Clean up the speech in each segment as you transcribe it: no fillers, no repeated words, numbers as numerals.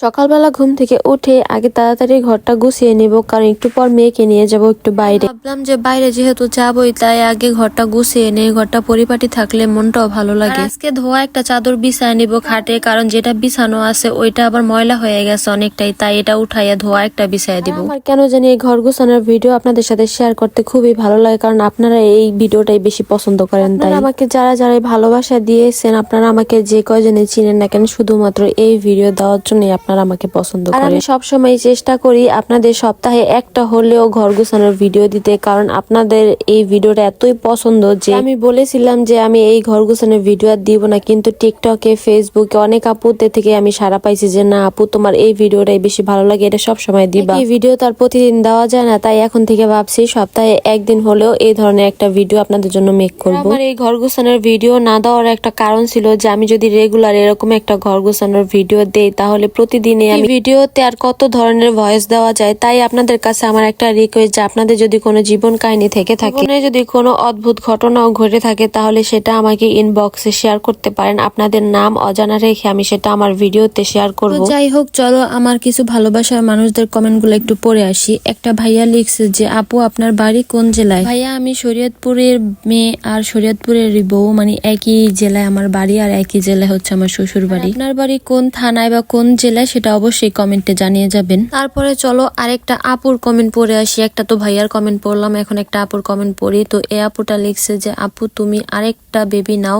সকালবেলা ঘুম থেকে উঠে আগে তাড়াতাড়ি ঘরটা গুছিয়ে নিব, কারণ একটু পর মেয়েকে নিয়ে যাব একটু বাইরে। ভাবলাম যে বাইরে যেহেতু যাবই, তাই আগে ঘরটা গুছিয়ে নেই। ঘরটা পরিপাটি থাকলে মনটাও ভালো লাগে। আজকে ধোয়া একটা চাদর বিছায় নিব খাটে, কারণ যেটা বিছানো আছে ওইটা আবার ময়লা হয়ে গেছে অনেকটাই, তাই এটা উঠাইয়া ধোয়া একটা বিছায় দিব। আমার কেন জানি এই ঘর গুছানোর ভিডিও আপনাদের সাথে শেয়ার করতে খুবই ভালো লাগে, কারণ আপনারা এই ভিডিওটাই বেশি পছন্দ করেন। তাই আমাকে যারা যারা ভালোবাসা দিয়েছেন, আপনারা আমাকে যে কয়জনে চিনেন না কেন, শুধুমাত্র এই ভিডিও দেওয়ার জন্য আপনারা আমাকে পছন্দ করেন। আমি সবসময় চেষ্টা করি আপনাদের সপ্তাহে একটা হলেও ঘর গোছানোর ভিডিও দিতে, কারণ আপনাদের এই ভিডিওটা এতই পছন্দ যে আমি বলেছিলাম যে আমি এই ঘর গোছানোর ভিডিও আর দিব না, কিন্তু টিকটকে, ফেসবুকে অনেক আপুদের থেকে আমি সাড়া পাইছি যে না আপু, তোমার এই ভিডিওটাই বেশি ভালো লাগে, এটা সবসময় দিবা। এই ভিডিও তার প্রতিদিন দেওয়া যায় না, তাই এখন থেকে ভাবছি সপ্তাহে একদিন হলেও এই ধরনের একটা ভিডিও আপনাদের জন্য মেক করব। আমার এই ঘর গোছানোর ভিডিও না দেওয়ার একটা কারণ ছিল যে আমি যদি রেগুলার এরকম একটা ঘর গোছানোর ভিডিও দেই, তাহলে প্রতিদিনে আমি ভিডিওতে আর কত ধরনের ভয়েস দেওয়া যায়। তাই আপনাদের কাছে আমার একটা রিকোয়েস্ট যে আপনাদের যদি কোনো জীবন কাহিনী থেকে থাকে, যদি কোনো অদ্ভুত ঘটনাও ঘটে থাকে, তাহলে সেটা আমাকে ইনবক্সে শেয়ার করতে পারেন। আপনাদের নাম অজানা রেখে আমি সেটা আমার ভিডিওতে শেয়ার করব। যাই হোক, চলো আমার কিছু ভালোবাসার মানুষদের কমেন্ট গুলো একটু পড়ে আসি। একটা ভাইয়া লিখছে যে আপু, আপনার বাড়ি কোন জেলায়? ভাইয়া, আমি শরীয়তপুরের মেয়ে আর শরীয়তপুরের বউ, মানে একই জেলায় আমার বাড়ি আর একই জেলায় হচ্ছে আমার শ্বশুর বাড়ি। আপনার বাড়ি কোন থানায় বা কোন জেলায় সেটা অবশ্যই কমেন্টে জানিয়ে যাবেন। তারপরে চলো আরেকটা আপুর কমেন্ট পড়ে আসি। একটা তো ভাইয়ার কমেন্ট পড়লাম, এখন একটা আপুর কমেন্ট পড়ি। তো এই আপুটা লিখছে যে আপু, তুমি আরেকটা বেবি নাও।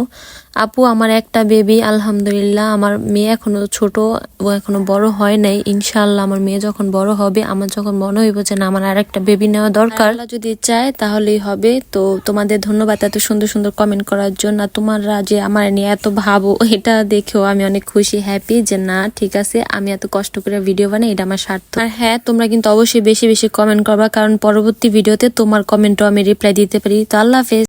আপু, আমার একটা বেবি, আলহামদুলিল্লাহ। আমার মেয়ে এখনো ছোট, ও এখনো বড় হয় নাই। ইনশাআল্লাহ আমার মেয়ে যখন বড় হবে, আমার যখন মনে হইব যে না আমার আরেকটা বেবি নেওয়া দরকার, আল্লাহ যদি চায় তাহলেই হবে। তো তোমাদের ধন্যবাদ এত সুন্দর সুন্দর কমেন্ট করার জন্য। তোমরা যে আমার নিয়ে এত ভাবো, এটা দেখেও আমি অনেক খুশি, হ্যাপি যে না ঠিক আছে, আমি এত কষ্ট করে ভিডিও বানাই, এটা আমার স্বার্থ। আর হ্যাঁ, তোমরা কিন্তু অবশ্যই বেশি বেশি কমেন্ট করবা, কারণ পরবর্তী ভিডিওতে তোমার কমেন্টও আমি রিপ্লাই দিতে পারি। তো আল্লাহ হাফেজ।